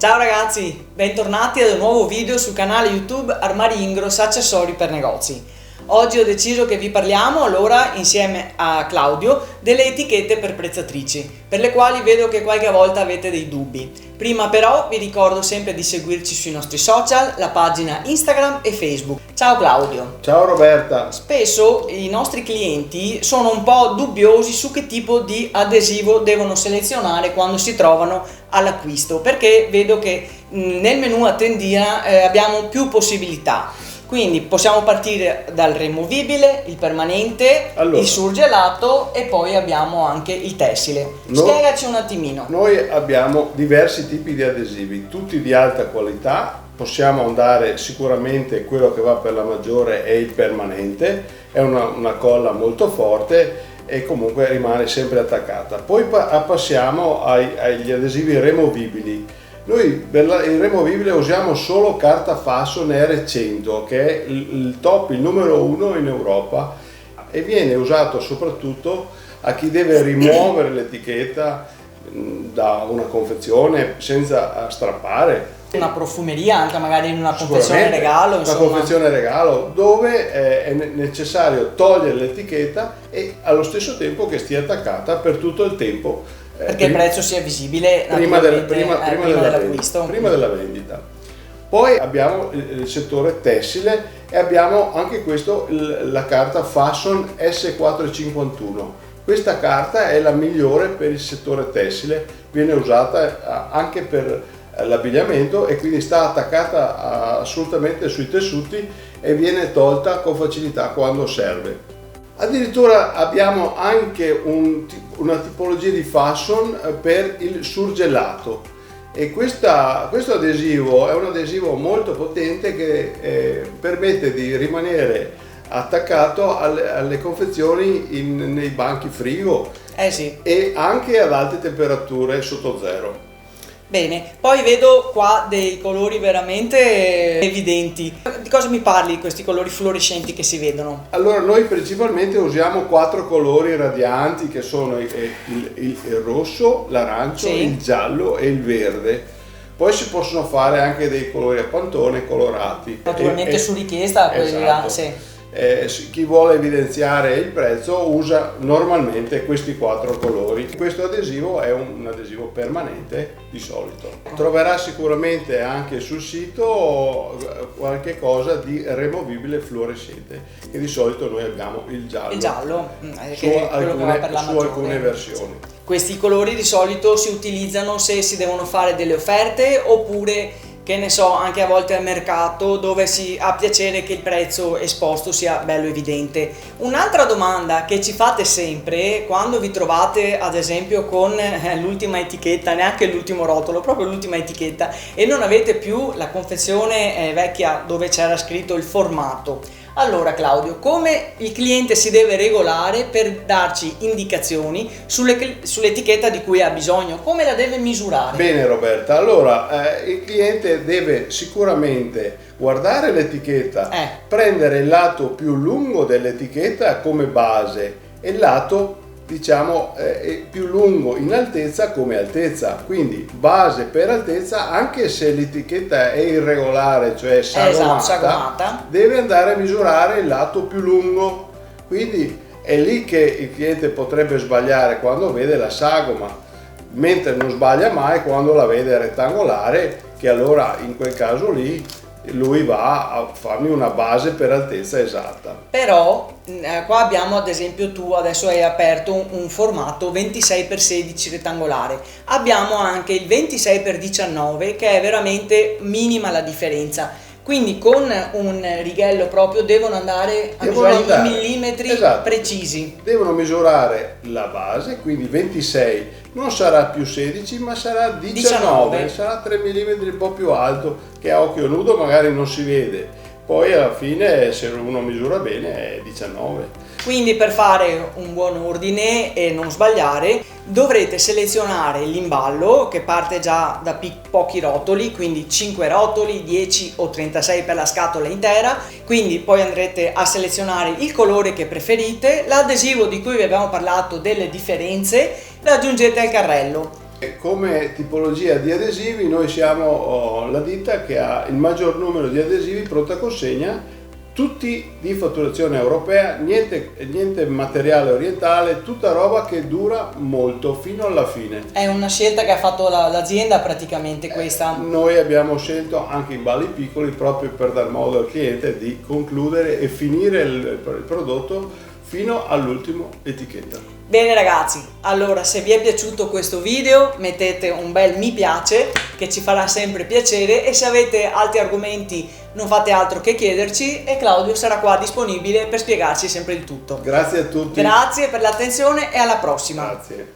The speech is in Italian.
Ciao ragazzi, bentornati ad un nuovo video sul canale YouTube Armadi Ingros accessori per negozi. Oggi ho deciso che vi parliamo allora insieme a Claudio delle etichette per prezzatrici, per le quali vedo che qualche volta avete dei dubbi. Prima però vi ricordo sempre di seguirci sui nostri social, la pagina Instagram e Facebook. Ciao Claudio. Ciao Roberta. Spesso i nostri clienti sono un po' dubbiosi su che tipo di adesivo devono selezionare quando si trovano all'acquisto, perché vedo che nel menu a tendina abbiamo più possibilità. Quindi possiamo partire dal removibile, il permanente, il surgelato e poi abbiamo anche il tessile. Spiegaci un attimino. Noi abbiamo diversi tipi di adesivi, tutti di alta qualità. Possiamo andare sicuramente, quello che va per la maggiore è il permanente, è una colla molto forte e comunque rimane sempre attaccata. Poi passiamo agli adesivi removibili. Noi per il removibile usiamo solo carta Fason R100, che è il top, il numero 1 in Europa, e viene usato soprattutto a chi deve rimuovere l'etichetta da una confezione senza strappare. Una profumeria, anche magari in una confezione regalo, insomma. Una confezione regalo dove è necessario togliere l'etichetta e allo stesso tempo che stia attaccata per tutto il tempo. Perché il prezzo sia visibile prima dell'acquisto. Prima della vendita. Poi abbiamo il settore tessile e abbiamo anche questo, la carta Fason S451. Questa carta è la migliore per il settore tessile, viene usata anche per l'abbigliamento e quindi sta attaccata assolutamente sui tessuti e viene tolta con facilità quando serve. Addirittura abbiamo anche una tipologia di Fason per il surgelato e questo adesivo è un adesivo molto potente che permette di rimanere attaccato alle confezioni nei banchi frigo e anche ad alte temperature sotto zero. Bene, poi vedo qua dei colori veramente evidenti. Di cosa mi parli di questi colori fluorescenti che si vedono? Allora, noi principalmente usiamo 4 colori radianti che sono il rosso, l'arancio, il giallo e il verde. Poi si possono fare anche dei colori a pantone colorati. Naturalmente su richiesta, esatto. Sì. Chi vuole evidenziare il prezzo usa normalmente questi 4 colori. Questo adesivo è un adesivo permanente di solito. Troverà sicuramente anche sul sito qualche cosa di removibile fluorescente, che di solito noi abbiamo il giallo. Il giallo, su alcune versioni. Questi colori di solito si utilizzano se si devono fare delle offerte oppure, che ne so, anche a volte al mercato dove si ha piacere che il prezzo esposto sia bello evidente. Un'altra domanda che ci fate sempre quando vi trovate ad esempio con l'ultima etichetta, neanche l'ultimo rotolo, proprio l'ultima etichetta, e non avete più la confezione vecchia dove c'era scritto il formato. Allora Claudio, come il cliente si deve regolare per darci indicazioni sull'etichetta di cui ha bisogno? Come la deve misurare? Bene Roberta, allora il cliente deve sicuramente guardare l'etichetta, prendere il lato più lungo dell'etichetta come base e il lato più lungo in altezza come altezza, quindi base per altezza, anche se l'etichetta è irregolare, cioè sagomata, deve andare a misurare il lato più lungo, quindi è lì che il cliente potrebbe sbagliare quando vede la sagoma, mentre non sbaglia mai quando la vede rettangolare, che allora in quel caso lì lui va a farmi una base per altezza esatta. Però qua abbiamo, ad esempio, tu adesso hai aperto un formato 26x16 rettangolare, abbiamo anche il 26x19 che è veramente minima la differenza, quindi con un righello proprio devono andare a misurare i millimetri precisi. Devono misurare la base, quindi 26 non sarà più 16 ma sarà 19. Sarà 3 mm un po' più alto, che a occhio nudo magari non si vede, poi alla fine se uno misura bene è 19. Quindi per fare un buon ordine e non sbagliare dovrete selezionare l'imballo che parte già da pochi rotoli, quindi 5 rotoli, 10 o 36 per la scatola intera, quindi poi andrete a selezionare il colore che preferite, l'adesivo di cui vi abbiamo parlato delle differenze, lo aggiungete al carrello. Come tipologia di adesivi noi siamo la ditta che ha il maggior numero di adesivi pronta consegna, tutti di fatturazione europea, niente materiale orientale, tutta roba che dura molto fino alla fine. È una scelta che ha fatto l'azienda praticamente questa. Noi abbiamo scelto anche in balli piccoli proprio per dar modo al cliente di concludere e finire il prodotto fino all'ultimo etichetta. Bene ragazzi, allora se vi è piaciuto questo video mettete un bel mi piace che ci farà sempre piacere, e se avete altri argomenti non fate altro che chiederci e Claudio sarà qua disponibile per spiegarci sempre il tutto. Grazie a tutti. Grazie per l'attenzione e alla prossima. Grazie.